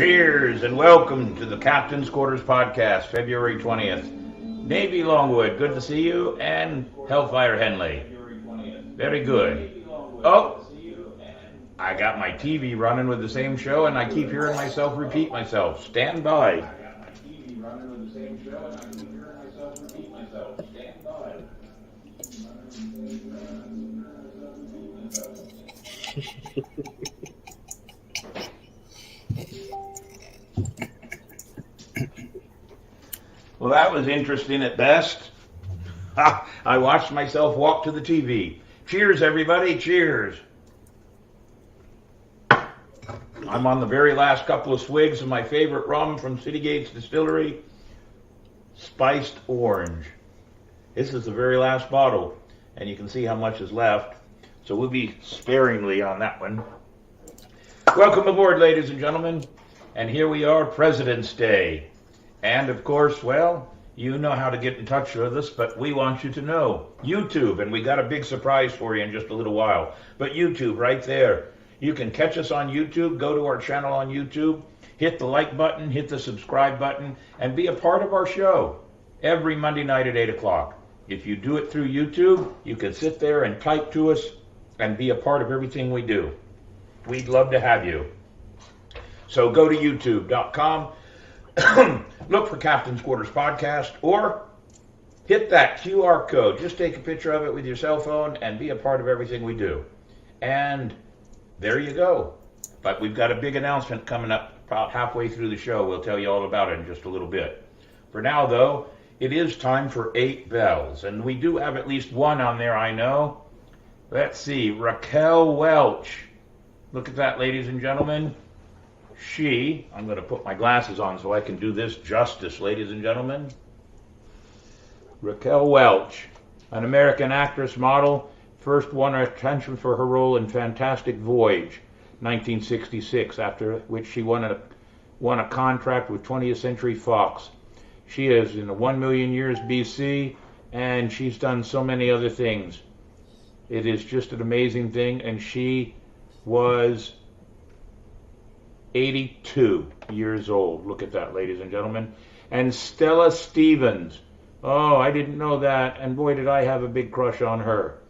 Cheers and welcome to the Captain's Quarters Podcast, February 20th. Davey Longwood, good to see you, and Hellfire Henley. Very good. Oh, I got my TV running with the same show and I keep hearing myself repeat myself. Stand by. Well, that was interesting at best. I watched myself walk to the TV. Cheers, everybody. Cheers. I'm on the very last couple of swigs of my favorite rum from City Gates Distillery, Spiced Orange. This is the very last bottle, and you can see how much is left. So we'll be sparingly on that one. Welcome aboard, ladies and gentlemen. And here we are, President's Day. And of course, well, you know how to get in touch with us, but we want you to know YouTube, and we got a big surprise for you in just a little while. But YouTube, right there. You can catch us on YouTube, go to our channel on YouTube, hit the like button, hit the subscribe button, and be a part of our show every Monday night at 8 o'clock. If you do it through YouTube, you can sit there and type to us and be a part of everything we do. We'd love to have you. So go to youtube.com. Look for Captain's Quarters Podcast, or hit that QR code. Just take a picture of it with your cell phone and be a part of everything we do. And there you go. But we've got a big announcement coming up about halfway through the show. We'll tell you all about it in just a little bit. For now, though, it is time for 8 bells. And we do have at least one on there, I know. Let's see, Raquel Welch. Look at that, ladies and gentlemen. I'm going to put my glasses on so I can do this justice, ladies and gentlemen. Raquel Welch, an American actress, model, first won attention for her role in Fantastic Voyage, 1966, after which she won a contract with 20th Century Fox. She is in 1 million years BC, and she's done so many other things. It is just an amazing thing, and she was 82 years old. Look at that, ladies and gentlemen. And Stella Stevens. Oh, I didn't know that, and boy, did I have a big crush on her.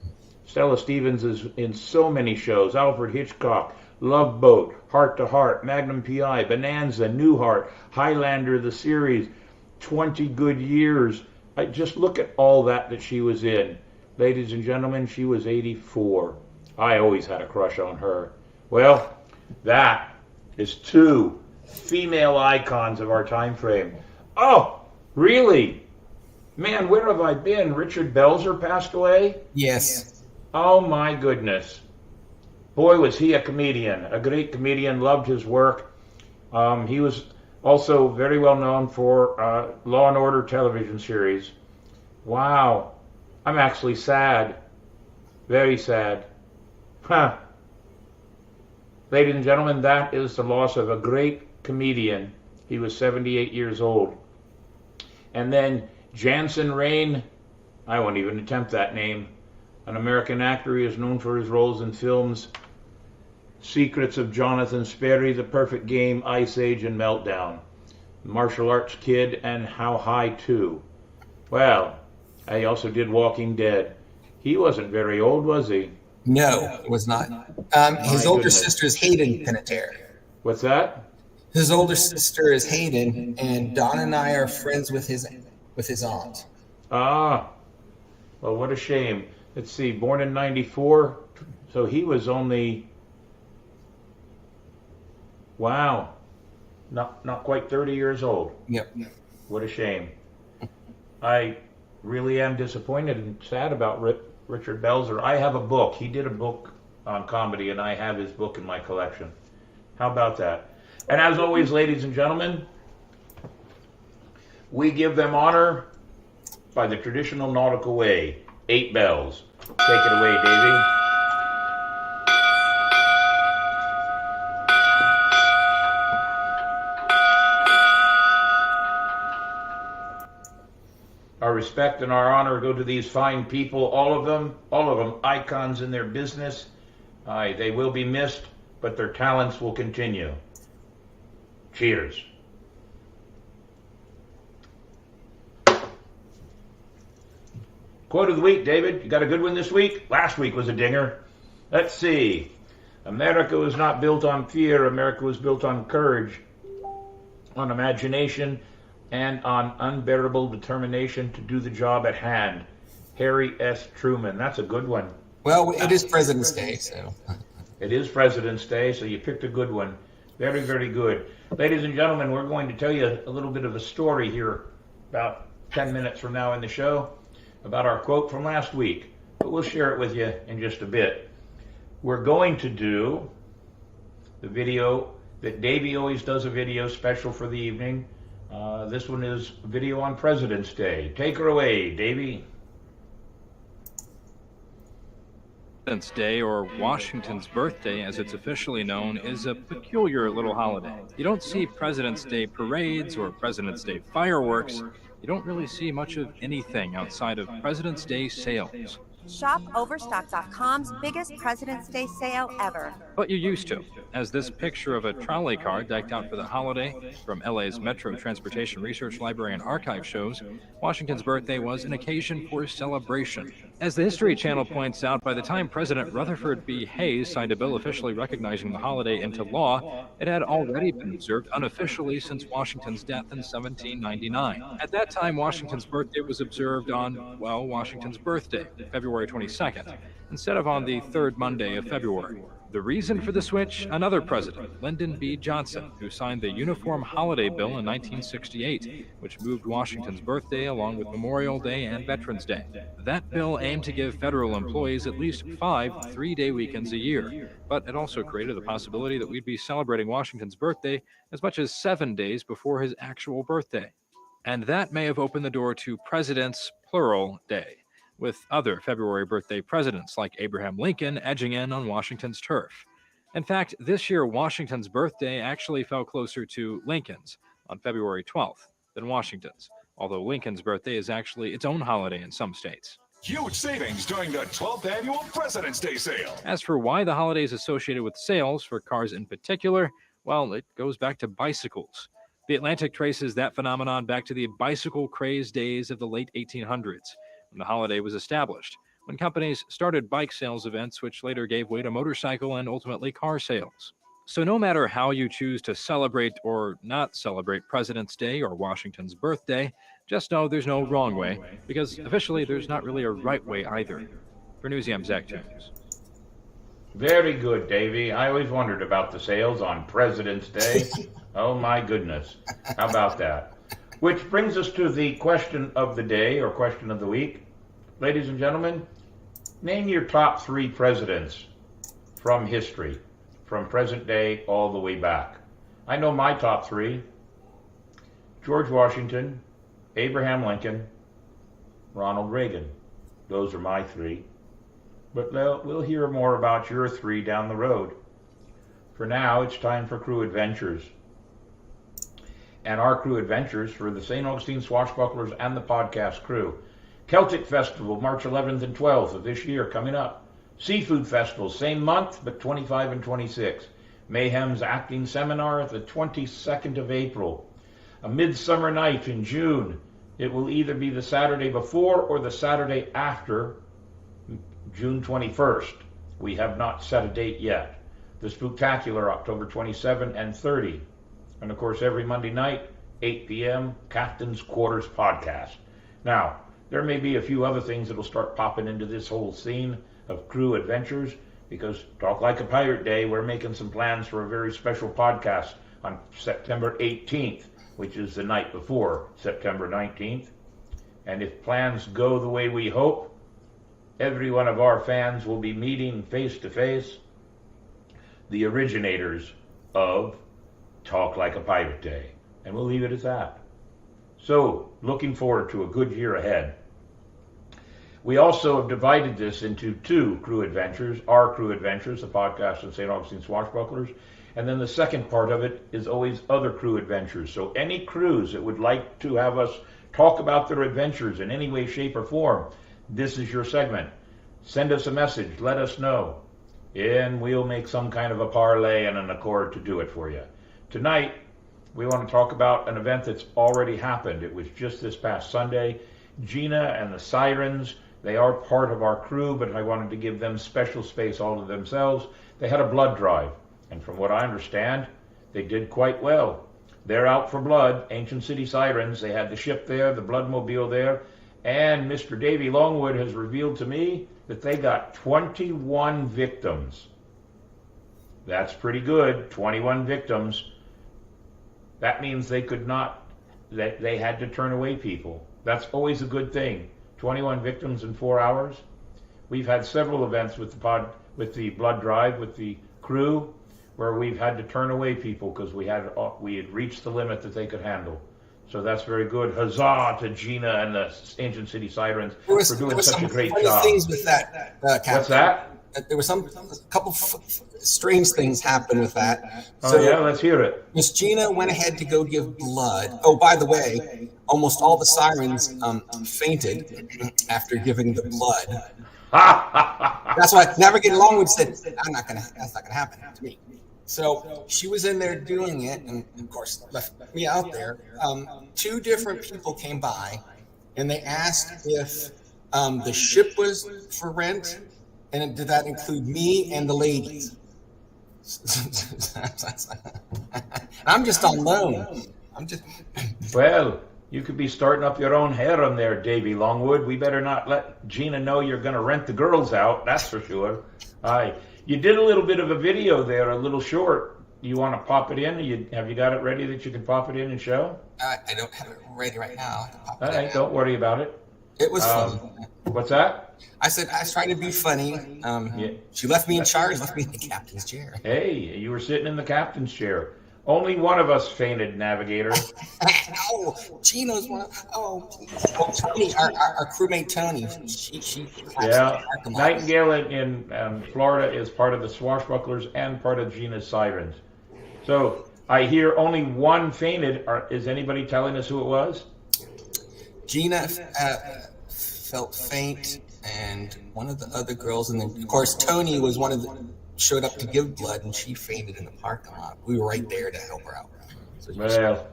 Stella Stevens is in so many shows. Alfred Hitchcock, Love Boat, Heart to Heart, Magnum P.I., Bonanza, Newhart, Highlander, the series, 20 Good Years. I just look at all that she was in. Ladies and gentlemen, she was 84. I always had a crush on her. Well, that is 2 female icons of our time frame. Oh, really? Man, where have I been? Richard Belzer passed away? Yes. Oh, my goodness. Boy, was he a comedian. A great comedian, loved his work. He was also very well known for Law and Order television series. Wow. I'm actually sad. Very sad. Huh. Ladies and gentlemen, that is the loss of a great comedian. He was 78 years old. And then Jansen Rain, I won't even attempt that name, an American actor. He is known for his roles in films Secrets of Jonathan Sperry, The Perfect Game, Ice Age, and Meltdown, Martial Arts Kid, and How High 2. Well, he also did Walking Dead. He wasn't very old, was he? No, it was not. His older sister is Hayden Panettiere. What's that? His older sister is Hayden, and Don and I are friends with his aunt. Ah, well, what a shame. Let's see, born in 94, so he was only, wow, not quite 30 years old. Yep. What a shame. I really am disappointed and sad about Richard Belzer. I have a book. He did a book on comedy, and I have his book in my collection. How about that? And as always, ladies and gentlemen, we give them honor by the traditional nautical way. 8 bells. Take it away, Davey. Our respect and our honor go to these fine people, all of them icons in their business. They will be missed, but their talents will continue. Cheers. Quote of the week, David. You got a good one this week? Last week was a dinger. Let's see. America was not built on fear. America was built on courage, on imagination, and on unbearable determination to do the job at hand. Harry S. Truman. That's a good one. Well, it is President's Day, so. It is President's Day, so you picked a good one. Very, very good. Ladies and gentlemen, we're going to tell you a little bit of a story here about 10 minutes from now in the show about our quote from last week, but we'll share it with you in just a bit. We're going to do the video that Davey always does, a video special for the evening. This one is a video on President's Day. Take her away, Davey. President's Day, or Washington's birthday as it's officially known, is a peculiar little holiday. You don't see President's Day parades or President's Day fireworks. You don't really see much of anything outside of President's Day sales. Shop Overstock.com's biggest President's Day sale ever. But you used to, as this picture of a trolley car decked out for the holiday from LA's Metro Transportation Research Library and Archive shows, Washington's birthday was an occasion for celebration. As the History Channel points out, by the time President Rutherford B. Hayes signed a bill officially recognizing the holiday into law, it had already been observed unofficially since Washington's death in 1799. At that time, Washington's birthday was observed on, well, Washington's birthday, February 22nd, instead of on the third Monday of February. The reason for the switch? Another president, Lyndon B. Johnson, who signed the Uniform Holiday Bill in 1968, which moved Washington's birthday along with Memorial Day and Veterans Day. That bill aimed to give federal employees at least 5 3-day weekends a year, but it also created the possibility that we'd be celebrating Washington's birthday as much as 7 days before his actual birthday. And that may have opened the door to President's Plural Day, with other February birthday presidents like Abraham Lincoln edging in on Washington's turf. In fact, this year Washington's birthday actually fell closer to Lincoln's on February 12th than Washington's, although Lincoln's birthday is actually its own holiday in some states. Huge savings during the 12th annual President's Day sale. As for why the holiday is associated with sales, for cars in particular, well, it goes back to bicycles. The Atlantic traces that phenomenon back to the bicycle craze days of the late 1800s. When the holiday was established, when companies started bike sales events, which later gave way to motorcycle and ultimately car sales. So no matter how you choose to celebrate or not celebrate President's Day or Washington's birthday, just know there's no wrong way, because officially there's not really a right way either. For Newsy, I'm Zach Jones. Very good, Davey. I always wondered about the sales on President's Day. Oh my goodness. How about that? Which brings us to the question of the day, or question of the week. Ladies and gentlemen, name your top 3 presidents from history, from present day all the way back. I know my top 3. George Washington, Abraham Lincoln, Ronald Reagan. Those are my 3. But we'll hear more about your 3 down the road. For now, it's time for Crew Adventures. And our crew adventures for the St. Augustine Swashbucklers and the podcast crew. Celtic Festival, March 11th and 12th of this year, coming up. Seafood Festival, same month, but 25 and 26. Mayhem's Acting Seminar, the 22nd of April. A Midsummer Night in June. It will either be the Saturday before or the Saturday after June 21st. We have not set a date yet. The Spooktacular, October 27 and 30. And of course, every Monday night, 8 p.m., Captain's Quarters podcast. Now, there may be a few other things that will start popping into this whole scene of crew adventures, because Talk Like a Pirate Day, we're making some plans for a very special podcast on September 18th, which is the night before September 19th. And if plans go the way we hope, every one of our fans will be meeting face to face the originators of Talk Like a Pirate Day. And we'll leave it at that. So, looking forward to a good year ahead. We also have divided this into 2 crew adventures. Our Crew Adventures, the podcast of St. Augustine Swashbucklers. And then the second part of it is always other crew adventures. So any crews that would like to have us talk about their adventures in any way, shape, or form, this is your segment. Send us a message. Let us know. And we'll make some kind of a parlay and an accord to do it for you. Tonight, we want to talk about an event that's already happened. It was just this past Sunday. Gina and the Sirens, they are part of our crew, but I wanted to give them special space all to themselves. They had a blood drive, and from what I understand, they did quite well. They're out for blood, Ancient City Sirens. They had the ship there, the Bloodmobile there, and Mr. Davey Longwood has revealed to me that they got 21 victims. That's pretty good, 21 victims. That means they could not, that they had to turn away people. That's always a good thing. 21 victims in 4 hours. We've had several events with the blood drive, with the crew, where we've had to turn away people because we had reached the limit that they could handle. So that's very good. Huzzah to Gina and the Ancient City Sirens for doing such a great job. Things with that, Captain. What's that? There were a couple strange things happened with that. So, yeah, let's hear it. Miss Gina went ahead to go give blood. Oh, by the way, almost all the Sirens fainted after giving the blood. That's why Navigator Longwood said, that's not gonna happen to me. So she was in there doing it, and of course left me out there. 2 different people came by, and they asked if the ship was for rent, and did that include me and the ladies? I'm just on loan. Well, you could be starting up your own harem there, Davey Longwood. We better not let Gina know you're going to rent the girls out, that's for sure. You did a little bit of a video there, a little short. You want to pop it in? Have you got it ready that you can pop it in and show? I don't have it ready right now. All right, don't worry about it. It was funny. What's that? I said I was trying to be funny. She left me in charge, left me in the captain's chair. Hey, you were sitting in the captain's chair. Only one of us fainted, Navigator. Oh, Gino's one. Tony, our crewmate Tony. She yeah, Nightingale in Florida is part of the Swashbucklers and part of Gina's Sirens. So I hear only one fainted. Is anybody telling us who it was? Gina felt faint, and one of the other girls, and then of course Tony was one of the showed up to give blood, and she fainted in the parking lot. We were right there to help her out. So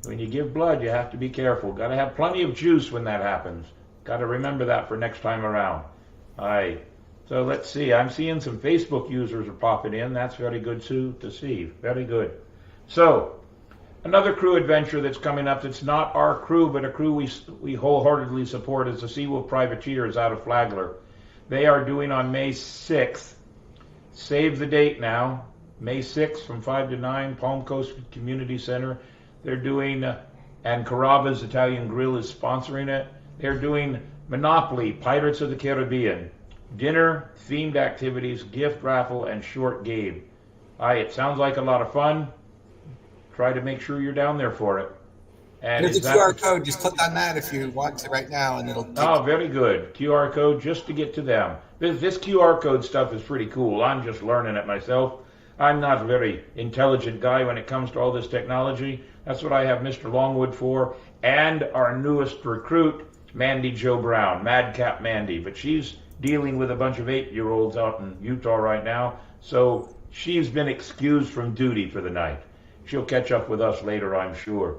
when you give blood, you have to be careful. Got to have plenty of juice when that happens. Got to remember that for next time around. All right. So let's see. I'm seeing some Facebook users are popping in. That's very good too to see. Very good. So another crew adventure that's coming up that's not our crew, but a crew we wholeheartedly support is the Seawolf Privateers out of Flagler. They are doing on May 6th. Save the date now. May 6th from 5 to 9, Palm Coast Community Center. They're doing, and Carrabba's Italian Grill is sponsoring it. They're doing Monopoly, Pirates of the Caribbean, dinner, themed activities, gift raffle, and short game. It sounds like a lot of fun. Try to make sure you're down there for it. And there's a QR code. Just click on that if you want to right now, and it'll. Oh, very good. QR code just to get to them. This QR code stuff is pretty cool. I'm just learning it myself. I'm not a very intelligent guy when it comes to all this technology. That's what I have Mr. Longwood for, and our newest recruit, Mandy Jo Brown, Madcap Mandy. But she's dealing with a bunch of 8-year-olds out in Utah right now, so she's been excused from duty for the night. She'll catch up with us later, I'm sure.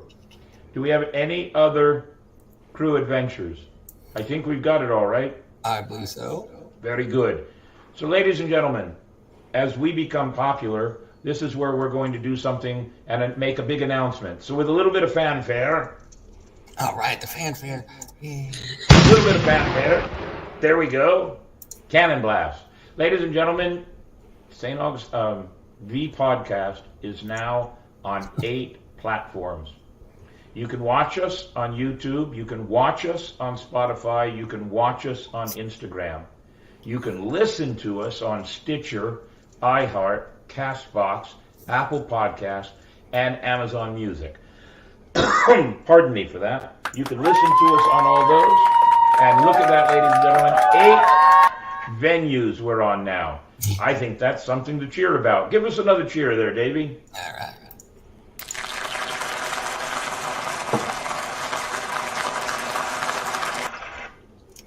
Do we have any other crew adventures? I think we've got it all, right? I believe so. Very good. So, ladies and gentlemen, as we become popular, this is where we're going to do something and make a big announcement. So with a little bit of fanfare. All right, the fanfare. Yeah. A little bit of fanfare. There we go. Cannon blast. Ladies and gentlemen, St. August, the podcast is now on 8 platforms. You can watch us on YouTube. You can watch us on Spotify. You can watch us on Instagram. You can listen to us on Stitcher, iHeart, CastBox, Apple Podcasts, and Amazon Music. Pardon me for that. You can listen to us on all those. And look at that, ladies and gentlemen. 8 venues we're on now. I think that's something to cheer about. Give us another cheer there, Davey. All right.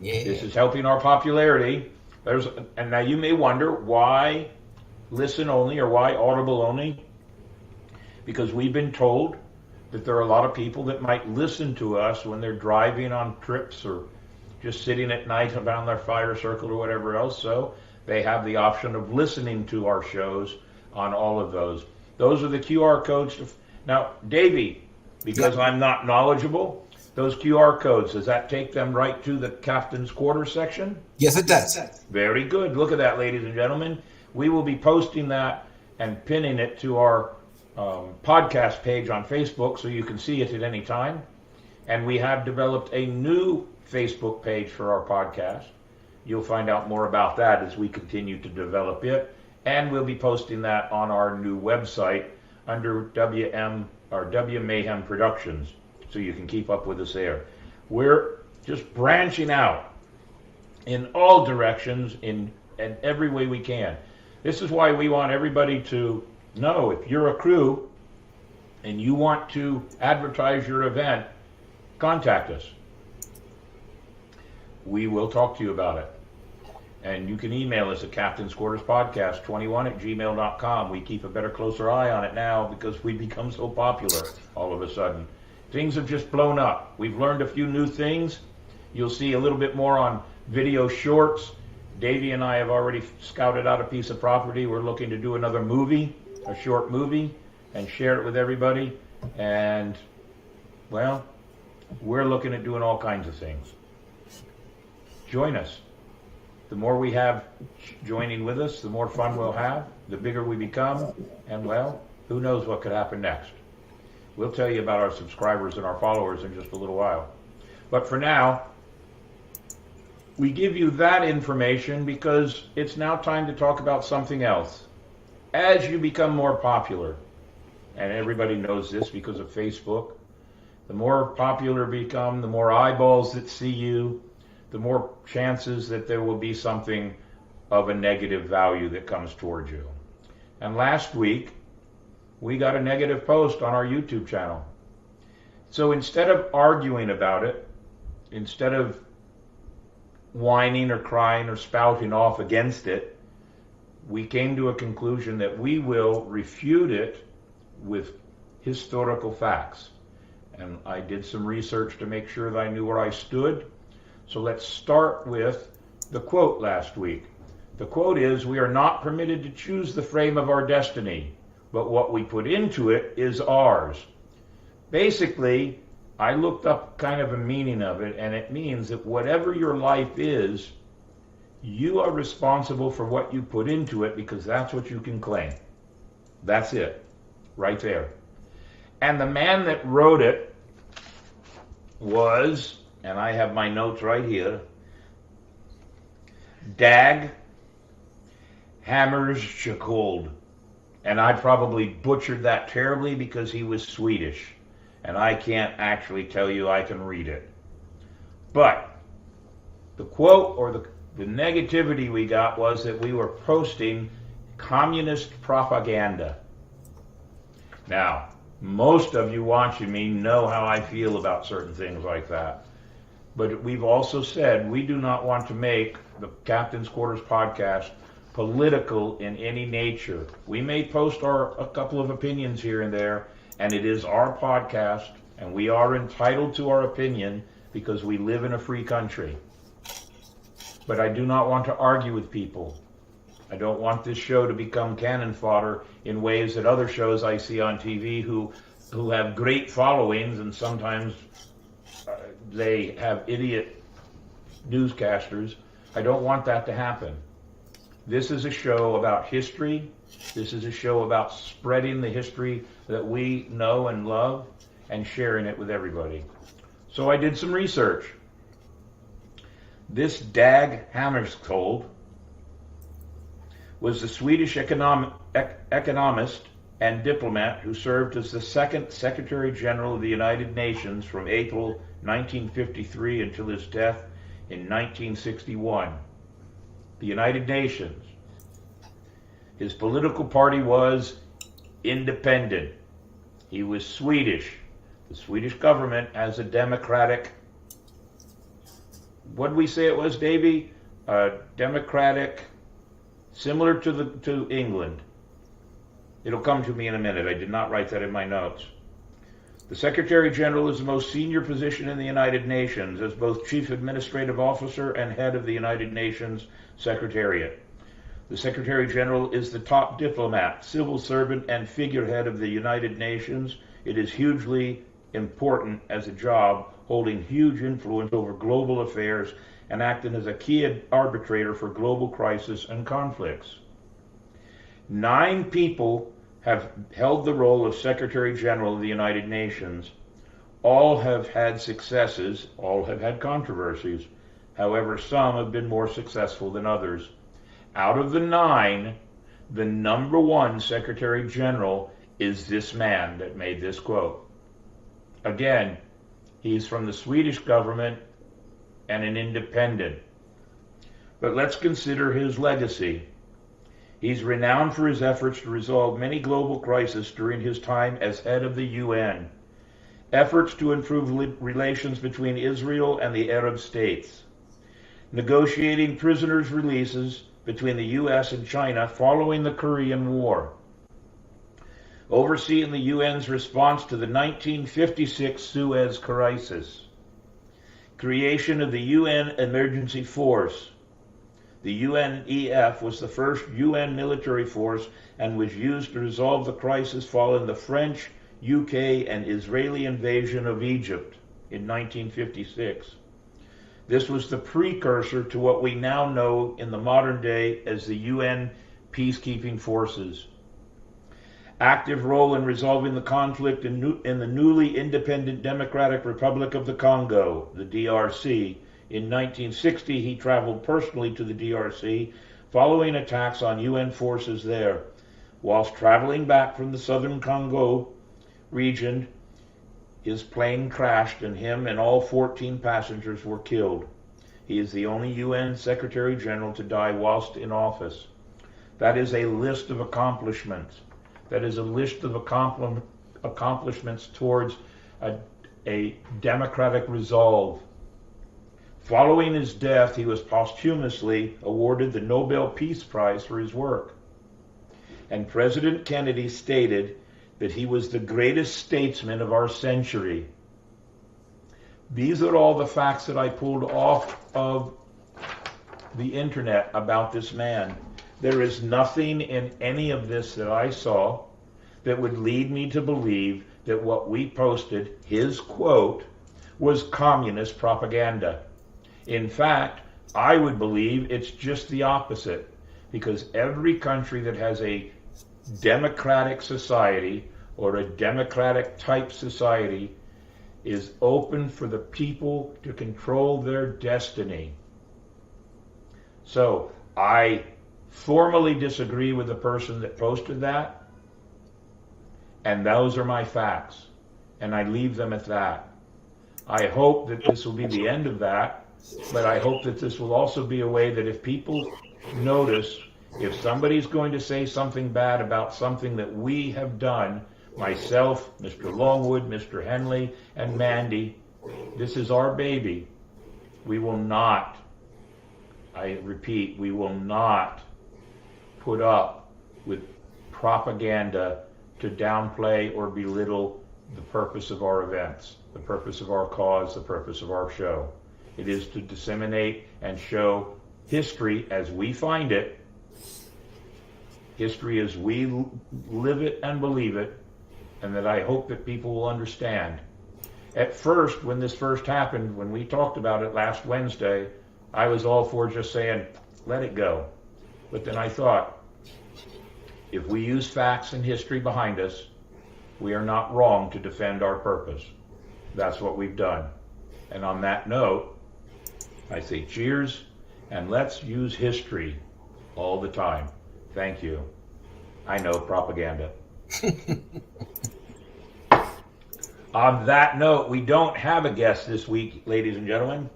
Yeah. This is helping our popularity. And now you may wonder why listen only or why audible only. because we've been told that there are a lot of people that might listen to us when they're driving on trips or just sitting at night around their fire circle or whatever else. So they have the option of listening to our shows on all of those. Those are the QR codes. Now, Davey, because I'm not knowledgeable, those QR codes, does that take them right to the captain's quarters section? Yes, it does. Very good. Look at that, ladies and gentlemen. We will be posting that and pinning it to our podcast page on Facebook so you can see it at any time. And we have developed a new Facebook page for our podcast. You'll find out more about that as we continue to develop it. And we'll be posting that on our new website under W Mayhem Productions, so you can keep up with us there. We're just branching out in all directions in every way we can. This is why we want everybody to know, if you're a crew and you want to advertise your event, contact us. We will talk to you about it. And you can email us at captainsquarterspodcast21@gmail.com. We keep a better, closer eye on it now because we've become so popular all of a sudden. Things have just blown up. We've learned a few new things. You'll see a little bit more on video shorts. Davey and I have already scouted out a piece of property. We're looking to do another movie, a short movie, and share it with everybody. And, well, we're looking at doing all kinds of things. Join us. The more we have joining with us, the more fun we'll have, the bigger we become, and, well, who knows what could happen next. We'll tell you about our subscribers and our followers in just a little while. But for now, we give you that information because it's now time to talk about something else. As you become more popular, and everybody knows this because of Facebook, the more popular you become, the more eyeballs that see you, the more chances that there will be something of a negative value that comes towards you. And last week, we got a negative post on our YouTube channel. So instead of arguing about it, instead of whining or crying or spouting off against it, we came to a conclusion that we will refute it with historical facts. And I did some research to make sure that I knew where I stood. So let's start with the quote last week. The quote is, "We are not permitted to choose the frame of our destiny, but what we put into it is ours." Basically, I looked up kind of a meaning of it, and it means that whatever your life is, you are responsible for what you put into it because that's what you can claim. That's it, right there. And the man that wrote it was, and I have my notes right here, Dag Hammarskjöld. And I probably butchered that terribly because he was Swedish. And I can't actually tell you I can read it. But the quote or the negativity we got was that we were posting communist propaganda. Now, most of you watching me know how I feel about certain things like that. But we've also said we do not want to make the Captain's Quarters podcast political in any nature. We may post a couple of opinions here and there, and it is our podcast, and we are entitled to our opinion because we live in a free country. But I do not want to argue with people. I don't want this show to become cannon fodder in ways that other shows I see on TV who have great followings, and sometimes they have idiot newscasters. I don't want that to happen. This is a show about history. This is a show about spreading the history that we know and love and sharing it with everybody. So I did some research. This Dag Hammarskjöld was the Swedish economist and diplomat who served as the second Secretary General of the United Nations from April 1953 until his death in 1961. The United Nations. His political party was independent. He was Swedish. The Swedish government has a democratic, what did we say it was, Davey? Democratic, similar to England. It'll come to me in a minute. I did not write that in my notes. The Secretary General is the most senior position in the United Nations as both Chief Administrative Officer and head of the United Nations Secretariat. The Secretary General is the top diplomat, civil servant, and figurehead of the United Nations. It is hugely important as a job, holding huge influence over global affairs and acting as a key arbitrator for global crisis and conflicts. 9 people have held the role of Secretary General of the United Nations. All have had successes, all have had controversies. However, some have been more successful than others. Out of the 9, the number 1 Secretary General is this man that made this quote. Again, he's from the Swedish government and an independent. But let's consider his legacy. He's renowned for his efforts to resolve many global crises during his time as head of the UN. Efforts to improve relations between Israel and the Arab states. Negotiating prisoners' releases between the US and China following the Korean War. Overseeing the UN's response to the 1956 Suez Crisis. Creation of the UN Emergency Force. The UNEF was the first UN military force and was used to resolve the crisis following the French, UK, and Israeli invasion of Egypt in 1956. This was the precursor to what we now know in the modern day as the UN peacekeeping forces. Active role in resolving the conflict in the newly independent Democratic Republic of the Congo, the DRC. In 1960, he traveled personally to the DRC following attacks on UN forces there. Whilst traveling back from the southern Congo region, his plane crashed and him and all 14 passengers were killed. He is the only UN Secretary General to die whilst in office. That is a list of accomplishments. That is a list of accomplishments towards a democratic resolve. Following his death, he was posthumously awarded the Nobel Peace Prize for his work. And President Kennedy stated that he was the greatest statesman of our century. These are all the facts that I pulled off of the internet about this man. There is nothing in any of this that I saw that would lead me to believe that what we posted, his quote, was communist propaganda. In fact, I would believe it's just the opposite, because every country that has a democratic society or a democratic type society is open for the people to control their destiny. So I formally disagree with the person that posted that, and those are my facts, and I leave them at that. I hope that this will be the end of that. But I hope that this will also be a way that if people notice, if somebody's going to say something bad about something that we have done, myself, Mr. Longwood, Mr. Henley, and Mandy, this is our baby. We will not, I repeat, we will not put up with propaganda to downplay or belittle the purpose of our events, the purpose of our cause, the purpose of our show. It is to disseminate and show history as we find it, history as we live it and believe it, and that I hope that people will understand. At first, when this first happened, when we talked about it last Wednesday, I was all for just saying, let it go. But then I thought, if we use facts and history behind us, we are not wrong to defend our purpose. That's what we've done. And on that note, I say cheers, and let's use history all the time. Thank you. I know, propaganda. On that note, we don't have a guest this week, ladies and gentlemen.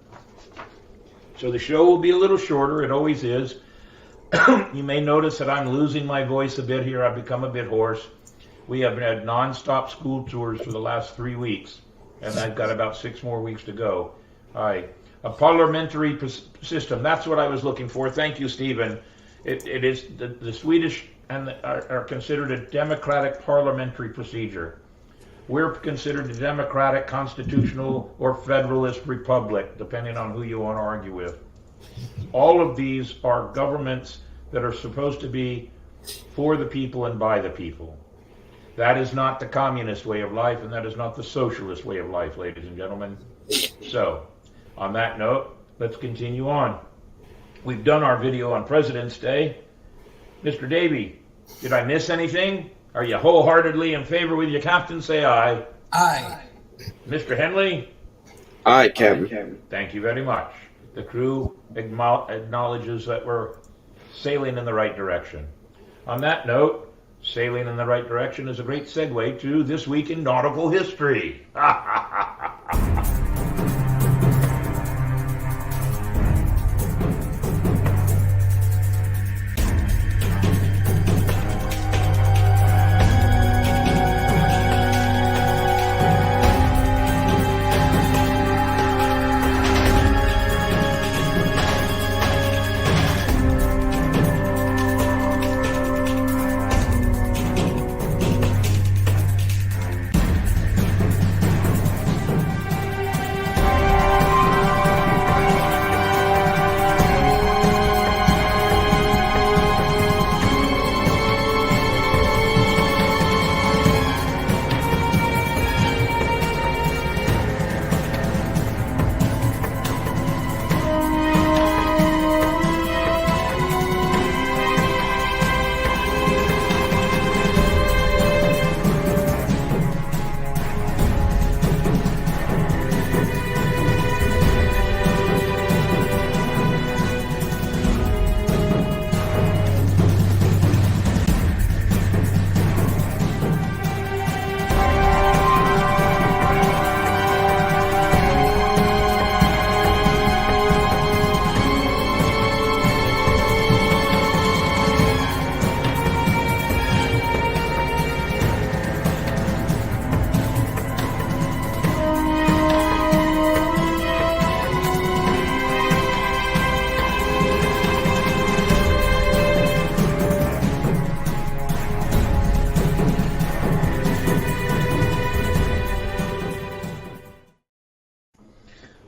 So the show will be a little shorter. It always is. You may notice that I'm losing my voice a bit here. I've become a bit hoarse. We have had non-stop school tours for the last 3 weeks, and I've got about 6 more weeks to go. All right. A parliamentary system. That's what I was looking for. Thank you, Stephen. It is the Swedish and are considered a democratic parliamentary procedure. We're considered a democratic, constitutional, or federalist republic, depending on who you want to argue with. All of these are governments that are supposed to be for the people and by the people. That is not the communist way of life, and that is not the socialist way of life, ladies and gentlemen. So, on that note, let's continue on. We've done our video on President's Day. Mr. Davey, did I miss anything? Are you wholeheartedly in favor with your captain? Say aye. Aye. Mr. Henley? Aye, Captain. Thank you very much. The crew acknowledges that we're sailing in the right direction. On that note, sailing in the right direction is a great segue to This Week in Nautical History.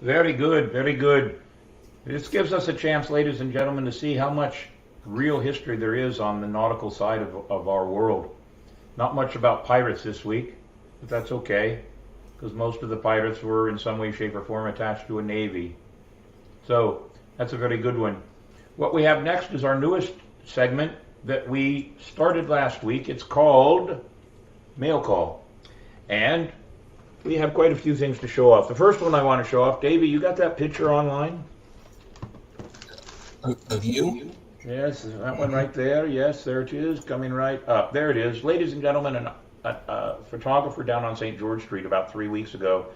Very good, very good. This gives us a chance, ladies and gentlemen, to see how much real history there is on the nautical side of our world. Not much about pirates this week, but that's okay, because most of the pirates were in some way, shape, or form attached to a navy. So that's a very good one. What we have next is our newest segment that we started last week. It's called Mail Call. And we have quite a few things to show off. The first one I want to show off, Davey, you got that picture online? Of you? Yes, that one right there. Yes, there it is, coming right up. There it is. Ladies and gentlemen, a photographer down on St. George Street about 3 weeks ago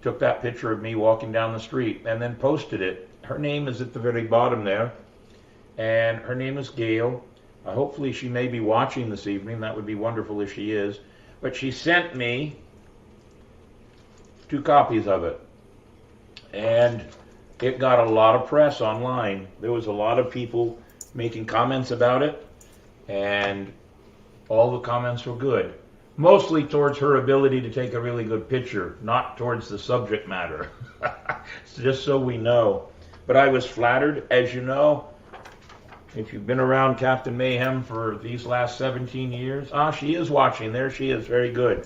took that picture of me walking down the street and then posted it. Her name is at the very bottom there, and her name is Gail. Hopefully she may be watching this evening. That would be wonderful if she is. But she sent me 2 copies of it, and it got a lot of press online. There was a lot of people making comments about it, and all the comments were good. Mostly towards her ability to take a really good picture, not towards the subject matter. Just so we know. But I was flattered, as you know. If you've been around Captain Mayhem for these last 17 years, she is watching. There she is. Very good.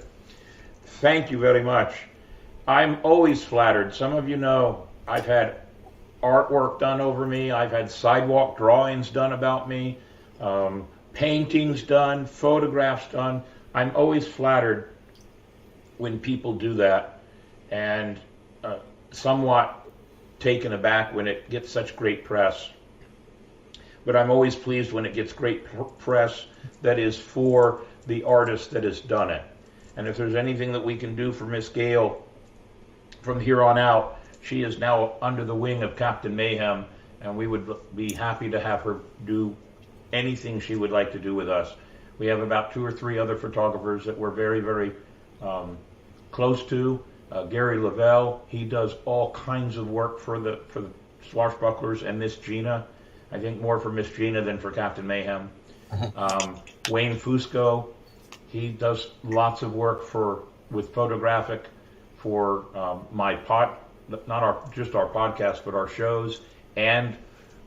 Thank you very much. I'm always flattered. Some of you know I've had artwork done over me. I've had sidewalk drawings done about me, paintings done, photographs done. I'm always flattered when people do that, and somewhat taken aback when it gets such great press. But I'm always pleased when it gets great press that is for the artist that has done it. And if there's anything that we can do for Miss Gail from here on out, she is now under the wing of Captain Mayhem, and we would be happy to have her do anything she would like to do with us. We have about 2 or 3 other photographers that we're very, very close to. Gary Lavelle, he does all kinds of work for the Swashbucklers and Miss Gina. I think more for Miss Gina than for Captain Mayhem. Wayne Fusco, he does lots of work with photographic for just our podcast, but our shows, and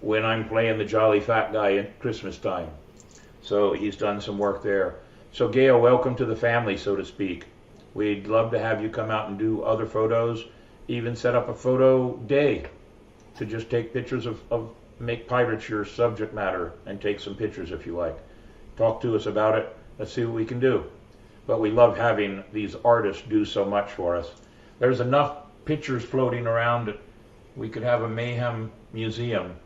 when I'm playing the Jolly Fat Guy at Christmas time. So he's done some work there. So Gail, welcome to the family, so to speak. We'd love to have you come out and do other photos, even set up a photo day to just take pictures make pirates your subject matter and take some pictures if you like. Talk to us about it. Let's see what we can do. But we love having these artists do so much for us. There's enough pictures floating around that we could have a Mayhem museum.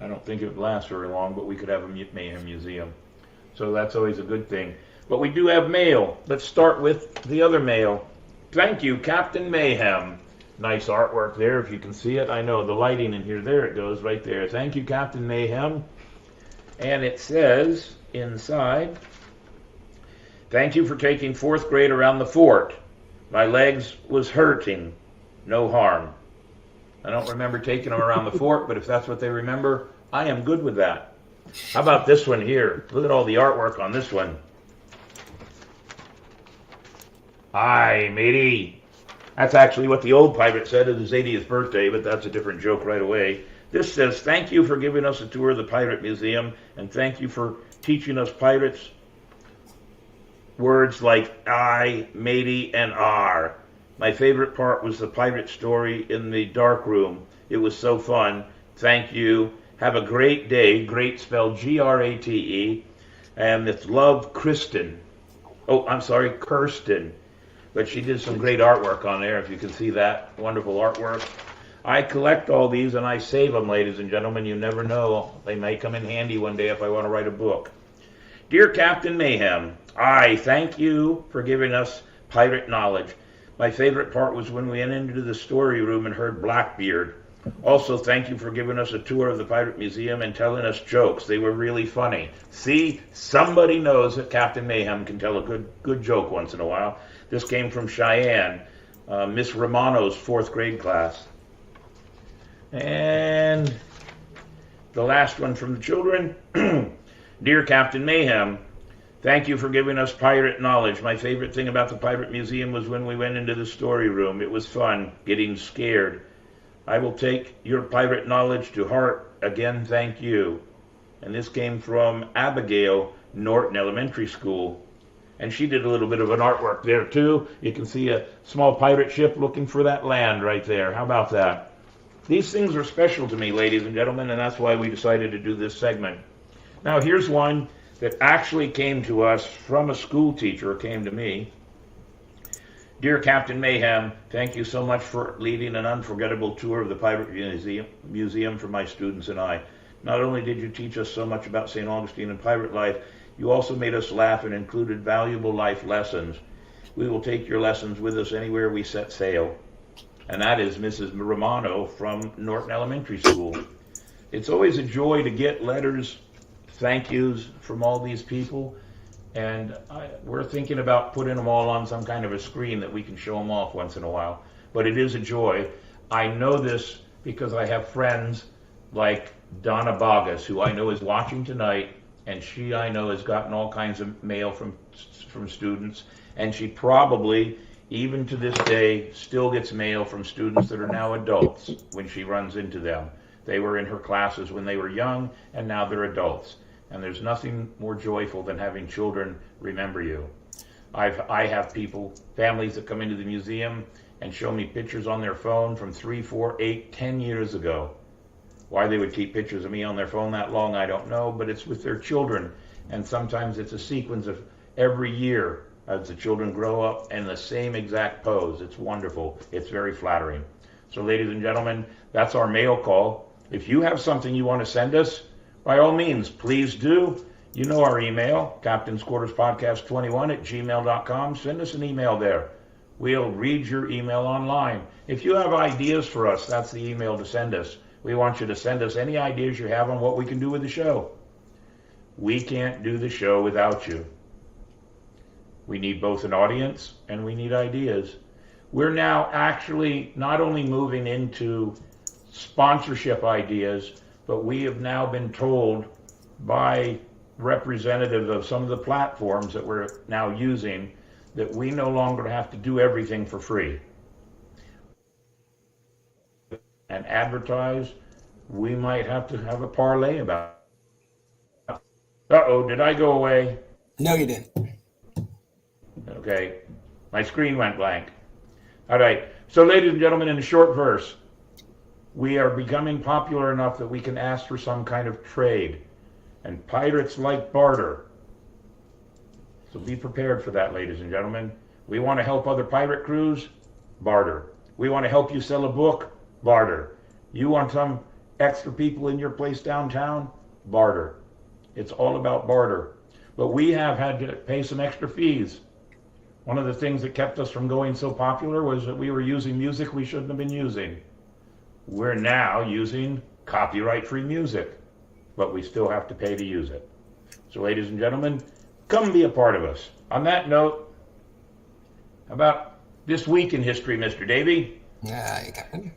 I don't think it would last very long, but we could have a Mayhem museum. So that's always a good thing. But we do have mail. Let's start with the other mail. Thank you, Captain Mayhem. Nice artwork there, if you can see it. I know the lighting in here. There it goes, right there. Thank you, Captain Mayhem. And it says inside, thank you for taking 4th grade around the fort. My legs was hurting. No harm. I don't remember taking them around the fort, but if that's what they remember, I am good with that. How about this one here? Look at all the artwork on this one. Hi, matey. That's actually what the old pirate said at his 80th birthday, but that's a different joke right away. This says, thank you for giving us a tour of the Pirate Museum, and thank you for teaching us pirates words like I, matey, and R. My favorite part was the pirate story in the dark room. It was so fun. Thank you. Have a great day. Great spelled Grate. And it's love, Kristen. Oh, I'm sorry, Kirsten. But she did some great artwork on there, if you can see that. Wonderful artwork. I collect all these and I save them, ladies and gentlemen. You never know. They may come in handy one day if I want to write a book. Dear Captain Mayhem, I thank you for giving us pirate knowledge. My favorite part was when we went into the story room and heard Blackbeard. Also, thank you for giving us a tour of the Pirate Museum and telling us jokes. They were really funny. See, somebody knows that Captain Mayhem can tell a good joke once in a while. This came from Cheyenne, Miss Romano's 4th grade class. And the last one from the children. Dear Captain Mayhem, thank you for giving us pirate knowledge. My favorite thing about the Pirate Museum was when we went into the story room. It was fun, getting scared. I will take your pirate knowledge to heart. Again, thank you. And this came from Abigail, Norton Elementary School. And she did a little bit of an artwork there, too. You can see a small pirate ship looking for that land right there. How about that? These things are special to me, ladies and gentlemen, and that's why we decided to do this segment. Now, here's one that actually came to us from a school teacher, came to me. Dear Captain Mayhem, thank you so much for leading an unforgettable tour of the Pirate Museum for my students and I. Not only did you teach us so much about St. Augustine and pirate life, you also made us laugh and included valuable life lessons. We will take your lessons with us anywhere we set sail. And that is Mrs. Romano from Norton Elementary School. It's always a joy to get letters, thank yous from all these people. And we're thinking about putting them all on some kind of a screen that we can show them off once in a while. But it is a joy. I know this because I have friends like Donna Bogus, who I know is watching tonight, and she, I know, has gotten all kinds of mail from students, and she probably, even to this day, still gets mail from students that are now adults when she runs into them. They were in her classes when they were young, and now they're adults. And there's nothing more joyful than having children remember you. I have families that come into the museum and show me pictures on their phone from 3, 4, 8, 10 years ago. Why they would keep pictures of me on their phone that long, I don't know, but it's with their children. And sometimes it's a sequence of every year as the children grow up in the same exact pose. It's wonderful. It's very flattering. So, ladies and gentlemen, that's our mail call. If you have something you want to send us, by all means, please do. You know our email, captainsquarterspodcast21@gmail.com. Send us an email there. We'll read your email online. If you have ideas for us, that's the email to send us. We want you to send us any ideas you have on what we can do with the show. We can't do the show without you. We need both an audience and we need ideas. We're now actually not only moving into sponsorship ideas, but we have now been told by representative of some of the platforms that we're now using, that we no longer have to do everything for free and advertise. We might have to have a parlay about it. Uh-oh, did I go away? No, you didn't. Okay, my screen went blank. All right, so ladies and gentlemen, in a short verse, we are becoming popular enough that we can ask for some kind of trade, and pirates like barter. So be prepared for that, ladies and gentlemen. We want to help other pirate crews? Barter. We want to help you sell a book? Barter. You want some extra people in your place downtown? Barter. It's all about barter. But we have had to pay some extra fees. One of the things that kept us from going so popular was that we were using music we shouldn't have been using. We're now using copyright-free music, but we still have to pay to use it. So ladies and gentlemen, come be a part of us. On that note, about this week in history, Mr. Davey. Yeah, you got it.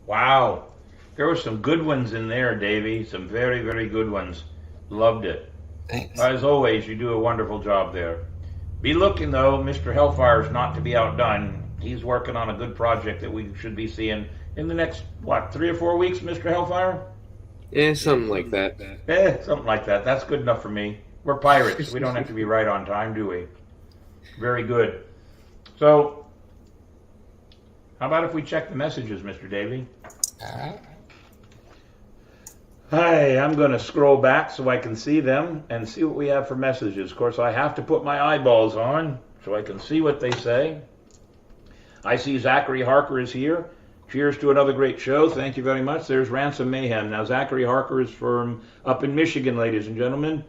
Wow, there were some good ones in there, Davey. Some very, very good ones. Loved it. Thanks. As always, you do a wonderful job there. Be looking, though. Mr. Hellfire is not to be outdone. He's working on a good project that we should be seeing in the next, 3 or 4 weeks, Mr. Hellfire? Yeah, something like that. Something like that. That's good enough for me. We're pirates. We don't have to be right on time, do we? Very good. So, how about if we check the messages, Mr. Davey? All right. Hi, I'm going to scroll back so I can see them and see what we have for messages. Of course, I have to put my eyeballs on so I can see what they say. I see Zachary Harker is here. Cheers to another great show. Thank you very much. There's Ransom Mayhem. Now, Zachary Harker is from up in Michigan, ladies and gentlemen.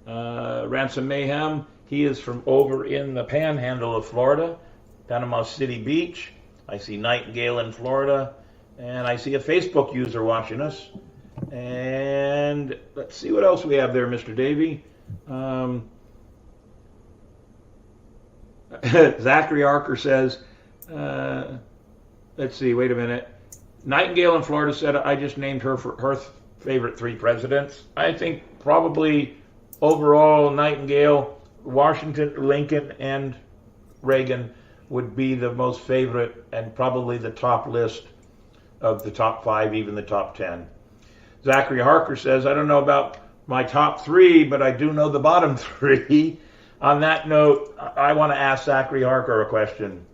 Ransom Mayhem, he is from over in the panhandle of Florida, Panama City Beach. I see Nightingale in Florida. And I see a Facebook user watching us. And let's see what else we have there, Mr. Davey. Zachary Harker says, let's see, wait a minute. Nightingale in Florida said, I just named her for her favorite 3 presidents. I think probably overall Nightingale, Washington, Lincoln, and Reagan would be the most favorite and probably the top list of the top 5, even the top 10. Zachary Harker says, I don't know about my top 3, but I do know the bottom 3. On that note, I want to ask Zachary Harker a question.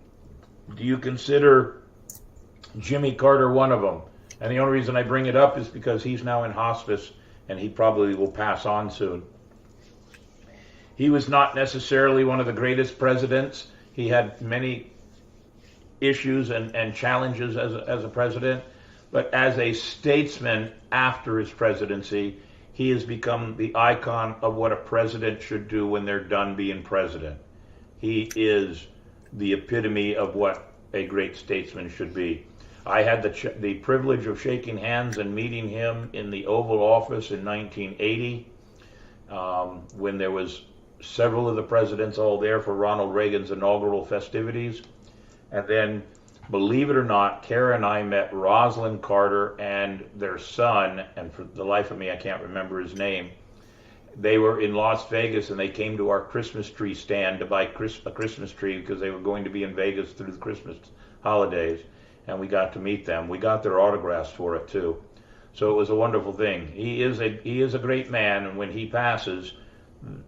Do you consider Jimmy Carter one of them? And the only reason I bring it up is because he's now in hospice and he probably will pass on soon. He was not necessarily one of the greatest presidents. He had many issues and challenges as a president. But as a statesman after his presidency, he has become the icon of what a president should do when they're done being president. He is the epitome of what a great statesman should be. I had the privilege of shaking hands and meeting him in the Oval Office in 1980 when there was several of the presidents all there for Ronald Reagan's inaugural festivities. And then, believe it or not, Kara and I met Rosalind Carter and their son, and for the life of me I can't remember his name. They were in Las Vegas and they came to our Christmas tree stand to buy a Christmas tree because they were going to be in Vegas through the Christmas holidays, and we got to meet them. We got their autographs for it too. So it was a wonderful thing. He is a great man, and when he passes,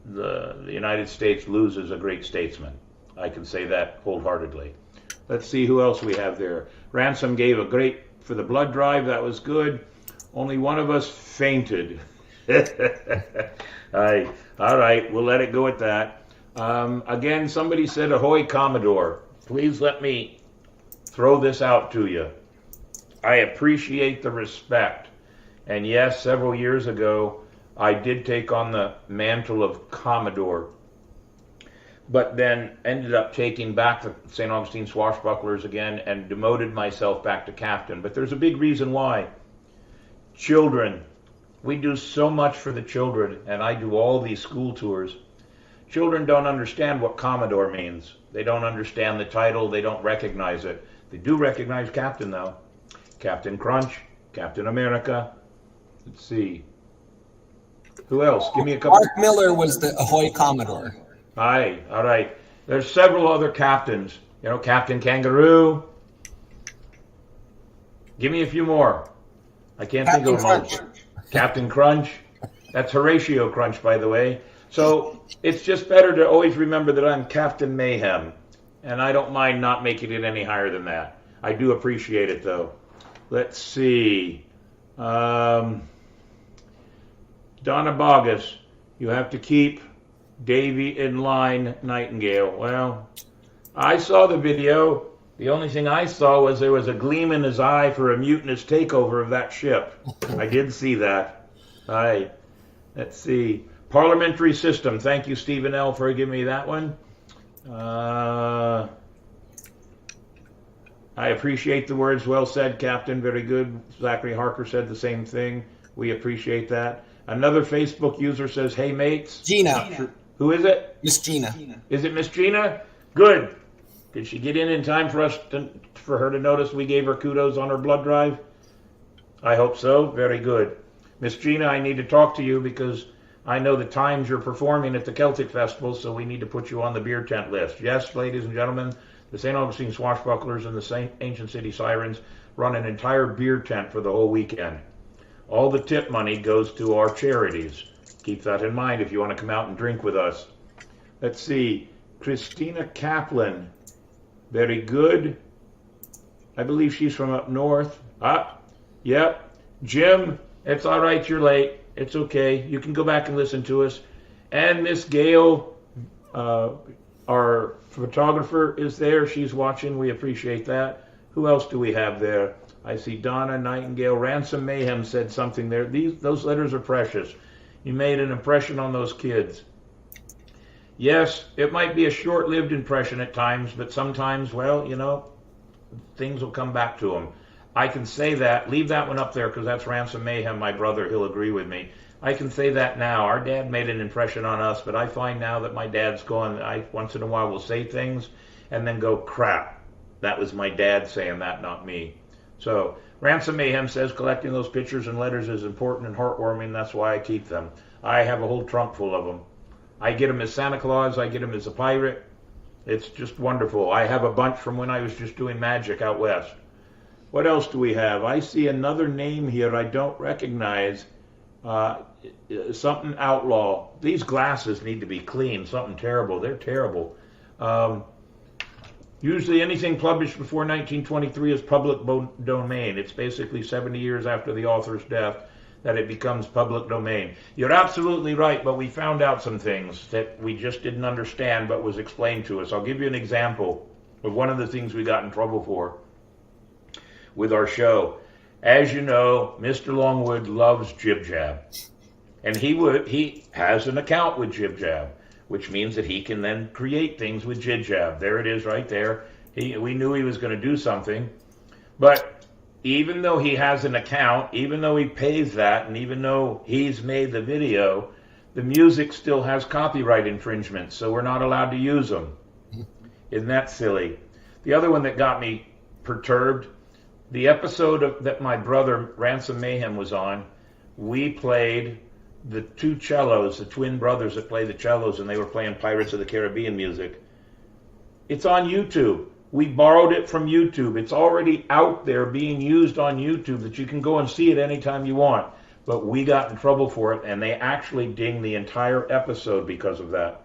the United States loses a great statesman. I can say that wholeheartedly. Let's see who else we have there. Ransom gave a great for the blood drive. That was good. Only one of us fainted. All right, we'll let it go at that. Again, somebody said, ahoy, Commodore. Please let me throw this out to you. I appreciate the respect. And yes, several years ago, I did take on the mantle of Commodore, but then ended up taking back the St. Augustine Swashbucklers again and demoted myself back to captain. But there's a big reason why. Children. We do so much for the children, and I do all these school tours. Children don't understand what Commodore means. They don't understand the title. They don't recognize it. They do recognize Captain, though. Captain Crunch, Captain America. Let's see. Who else? Give me a couple. Mark Miller was the Ahoy Commodore. Aye, all right. There's several other captains. You know, Captain Kangaroo. Give me a few more. I can't think of them all. Captain Crunch. That's Horatio Crunch, by the way. So it's just better to always remember that I'm Captain Mayhem. And I don't mind not making it any higher than that. I do appreciate it, though. Let's see. Donna Bogus. You have to keep Davey in line, Nightingale. Well, I saw the video. The only thing I saw was there was a gleam in his eye for a mutinous takeover of that ship. I did see that. All right. Let's see. Parliamentary system. Thank you, Stephen L., for giving me that one. I appreciate the words. Well said, Captain. Very good. Zachary Harker said the same thing. We appreciate that. Another Facebook user says, hey, mates. Gina. Who is it? Miss Gina. Is it Miss Gina? Good. Did she get in time for her to notice we gave her kudos on her blood drive? I hope so. Very good. Miss Gina, I need to talk to you because I know the times you're performing at the Celtic Festival, so we need to put you on the beer tent list. Yes, ladies and gentlemen, the St. Augustine Swashbucklers and the Ancient City Sirens run an entire beer tent for the whole weekend. All the tip money goes to our charities. Keep that in mind if you want to come out and drink with us. Let's see. Christina Kaplan. Very good. I believe she's from up north. Yep. Jim, it's all right you're late. It's okay. You can go back and listen to us. And Miss Gail, our photographer, is there. She's watching. We appreciate that. Who else do we have there? I see Donna Nightingale. Ransom Mayhem said something there. Those letters are precious. You made an impression on those kids. Yes, it might be a short-lived impression at times, but sometimes, well, you know, things will come back to them. I can say that. Leave that one up there because that's Ransom Mayhem, my brother. He'll agree with me. I can say that now. Our dad made an impression on us, but I find now that my dad's gone, I once in a while will say things and then go, crap. That was my dad saying that, not me. So, Ransom Mayhem says collecting those pictures and letters is important and heartwarming. That's why I keep them. I have a whole trunk full of them. I get them as Santa Claus. I get them as a pirate. It's just wonderful. I have a bunch from when I was just doing magic out west. What else do we have? I see another name here I don't recognize. Something outlaw. These glasses need to be cleaned. Something terrible. They're terrible. Usually anything published before 1923 is public domain. It's basically 70 years after the author's death that it becomes public domain. You're absolutely right, but we found out some things that we just didn't understand but was explained to us. I'll give you an example of one of the things we got in trouble for with our show. As you know, Mr. Longwood loves Jib Jab. And he has an account with Jib Jab, which means that he can then create things with Jib Jab. There it is right there. We knew he was going to do something. But even though he has an account, even though he pays that, and even though he's made the video, the music still has copyright infringement, so we're not allowed to use them. Isn't that silly? The other one that got me perturbed, the episode that my brother Ransom Mayhem was on, we played the two cellos, the twin brothers that play the cellos, and they were playing Pirates of the Caribbean music. It's on YouTube. We borrowed it from YouTube. It's already out there being used on YouTube that you can go and see it anytime you want. But we got in trouble for it, and they actually dinged the entire episode because of that.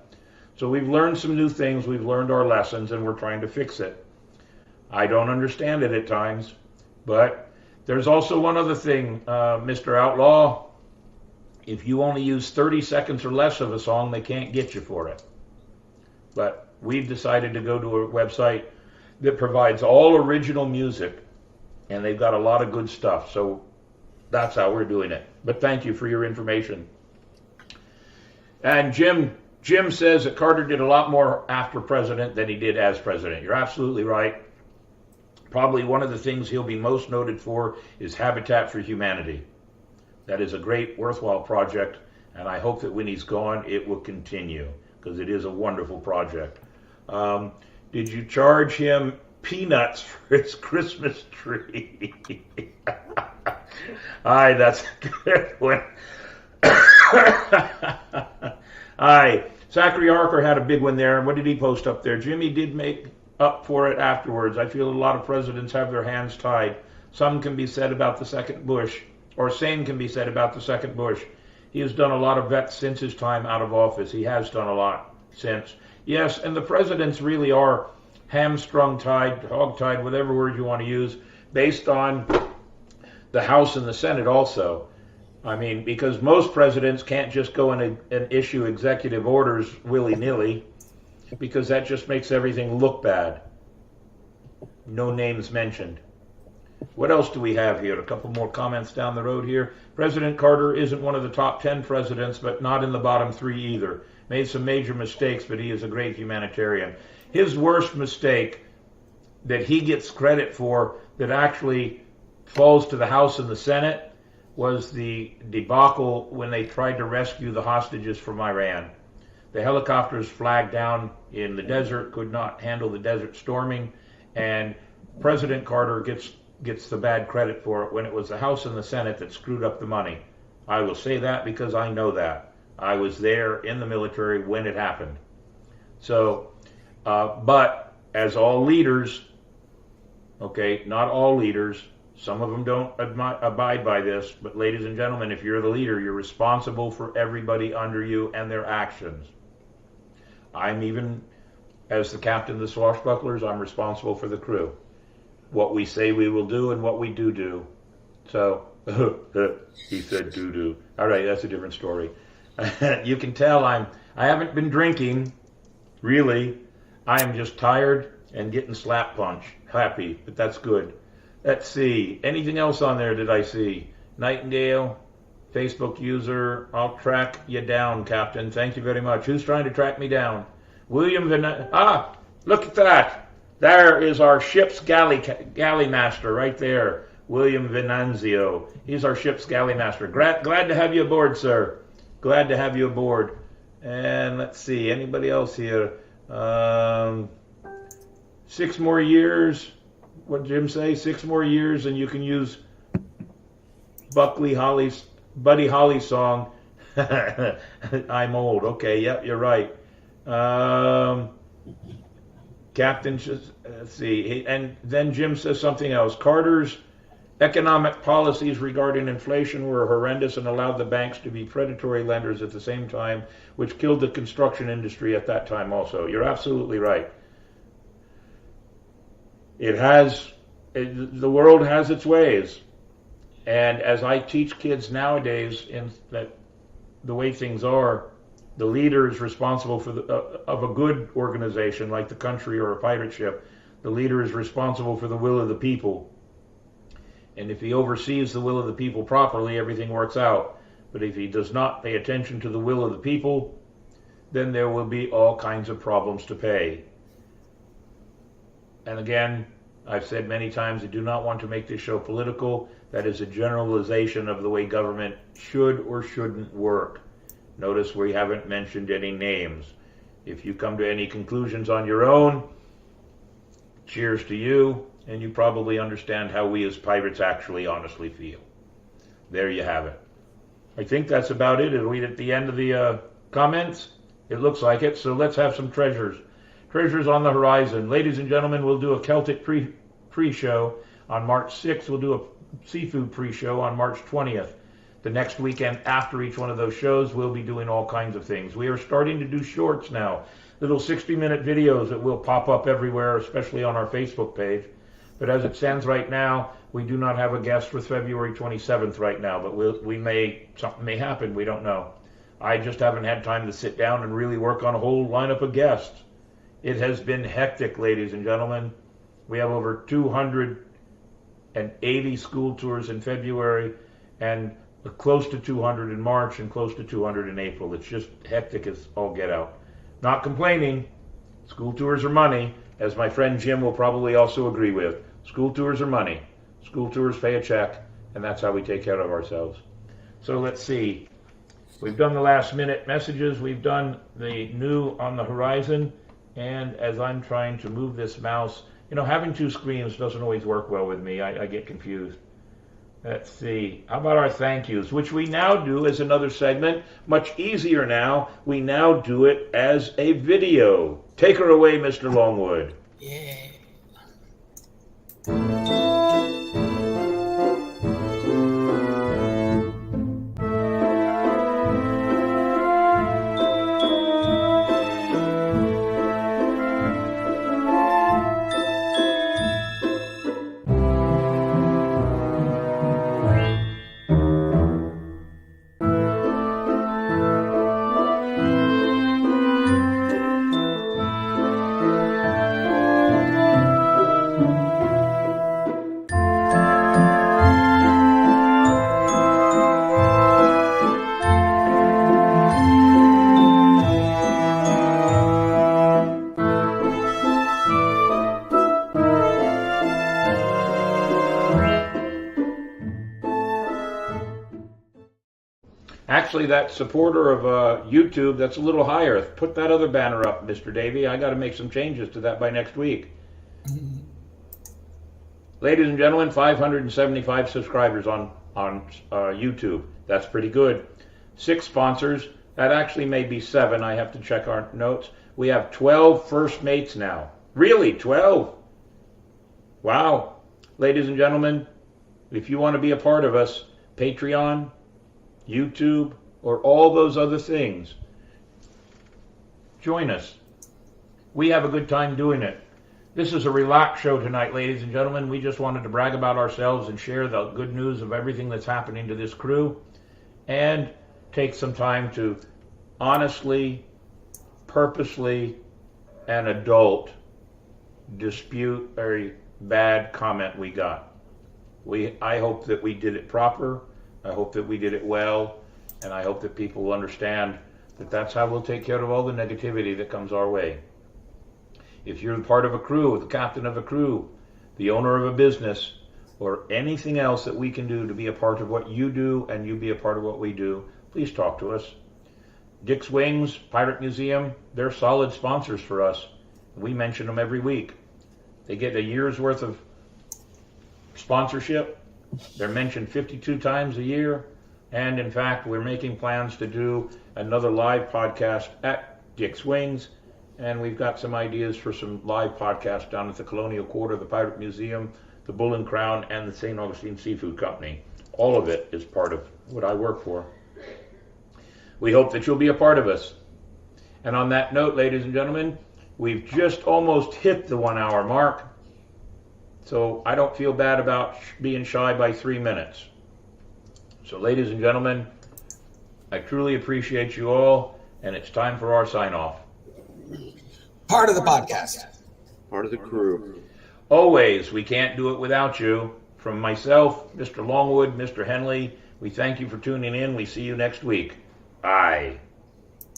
So we've learned some new things. We've learned our lessons, and we're trying to fix it. I don't understand it at times. But there's also one other thing, Mr. Outlaw. If you only use 30 seconds or less of a song, they can't get you for it. But we've decided to go to a website that provides all original music, and they've got a lot of good stuff. So that's how we're doing it. But thank you for your information. And Jim says that Carter did a lot more after president than he did as president. You're absolutely right. Probably one of the things he'll be most noted for is Habitat for Humanity. That is a great, worthwhile project, and I hope that when he's gone, it will continue, because it is a wonderful project. Did you charge him peanuts for his Christmas tree? Aye, that's a good one. Aye, Zachary Harker had a big one there, and what did he post up there? Jimmy did make up for it afterwards. I feel a lot of presidents have their hands tied. Some can be said about the second Bush, or same can be said about the second Bush. He has done a lot of vets since his time out of office. He has done a lot since. Yes, and the presidents really are hamstrung, tied, hog-tied, whatever word you want to use, based on the House and the Senate also. I mean, because most presidents can't just go in and issue executive orders willy-nilly, because that just makes everything look bad. No names mentioned. What else do we have here? A couple more comments down the road here. President Carter isn't one of the top 10 presidents, but not in the bottom 3 either. Made some major mistakes, but he is a great humanitarian. His worst mistake that he gets credit for that actually falls to the House and the Senate was the debacle when they tried to rescue the hostages from Iran. The helicopters flagged down in the desert, could not handle the desert storming, and President Carter gets the bad credit for it when it was the House and the Senate that screwed up the money. I will say that because I know that. I was there in the military when it happened. So, but as all leaders, okay, not all leaders, some of them don't abide by this, but ladies and gentlemen, if you're the leader, you're responsible for everybody under you and their actions. I'm even, as the captain of the Swashbucklers, I'm responsible for the crew. What we say we will do and what we do. So, he said do. All right, that's a different story. You can tell I haven't been drinking, really. I am just tired and getting slap punch. Happy, but that's good. Let's see. Anything else on there did I see? Nightingale, Facebook user, I'll track you down, Captain. Thank you very much. Who's trying to track me down? William look at that. There is our ship's galley master right there. William Venanzio. He's our ship's galley master. Glad to have you aboard, sir. Glad to have you aboard. And let's see, anybody else here? 6 more years. What did Jim say? 6 more years and you can use Buddy Holly's song. I'm old. Okay, yep, you're right. Captain, let's see. And then Jim says something else. Carter's economic policies regarding inflation were horrendous and allowed the banks to be predatory lenders at the same time, which killed the construction industry at that time also. You're absolutely right. The world has its ways. And as I teach kids nowadays in that the way things are, the leader is responsible for of a good organization like the country or a pirate ship. The leader is responsible for the will of the people. And if he oversees the will of the people properly, everything works out. But if he does not pay attention to the will of the people, then there will be all kinds of problems to pay. And again, I've said many times I do not want to make this show political. That is a generalization of the way government should or shouldn't work. Notice we haven't mentioned any names. If you come to any conclusions on your own, cheers to you, and you probably understand how we as pirates actually honestly feel. There you have it. I think that's about it. Are we at the end of the comments? It looks like it, so let's have some treasures. Treasures on the horizon. Ladies and gentlemen, we'll do a Celtic pre-show on March 6th. We'll do a seafood pre-show on March 20th. The next weekend after each one of those shows, we'll be doing all kinds of things. We are starting to do shorts now, little 60-minute videos that will pop up everywhere, especially on our Facebook page. But as it stands right now, we do not have a guest for February 27th right now, but something may happen, we don't know. I just haven't had time to sit down and really work on a whole lineup of guests. It has been hectic, ladies and gentlemen. We have over 280 school tours in February and close to 200 in March and close to 200 in April. It's just hectic as all get out. Not complaining. School tours are money, as my friend Jim will probably also agree with. School tours are money. School tours pay a check, and that's how we take care of ourselves. So let's see. We've done the last minute messages. We've done the new on the horizon. And as I'm trying to move this mouse, having 2 screens doesn't always work well with me. I get confused. Let's see. How about our thank yous, which we now do as another segment. Much easier now. We now do it as a video. Take her away, Mr. Longwood. Yeah. Actually, that supporter of YouTube, that's a little higher. Put that other banner up, Mr. Davey. I got to make some changes to that by next week. Ladies and gentlemen, 575 subscribers on YouTube. That's pretty good. 6 sponsors. That actually may be 7. I have to check our notes. We have 12 first mates now. Really, 12? Wow. Ladies and gentlemen, if you want to be a part of us, Patreon, YouTube, or all those other things, join us. We have a good time doing it. This is a relaxed show tonight, ladies and gentlemen. We just wanted to brag about ourselves and share the good news of everything that's happening to this crew, and take some time to honestly, purposely, and adult dispute a bad comment we got. I hope that we did it proper. I hope that we did it well, and I hope that people will understand that that's how we'll take care of all the negativity that comes our way. If you're part of a crew, the captain of a crew, the owner of a business, or anything else that we can do to be a part of what you do and you be a part of what we do, please talk to us. Dick's Wings, Pirate Museum, they're solid sponsors for us. We mention them every week. They get a year's worth of sponsorship. They're mentioned 52 times a year. And in fact, we're making plans to do another live podcast at Dick's Wings. And we've got some ideas for some live podcasts down at the Colonial Quarter, the Pirate Museum, the Bull and Crown, and the St. Augustine Seafood Company. All of it is part of what I work for. We hope that you'll be a part of us. And on that note, ladies and gentlemen, we've just almost hit the 1 hour mark. So I don't feel bad about being shy by 3 minutes. So ladies and gentlemen, I truly appreciate you all, and it's time for our sign off. Part of the podcast. Part of the crew. Always, we can't do it without you. From myself, Mr. Longwood, Mr. Henley, we thank you for tuning in. We see you next week. Bye.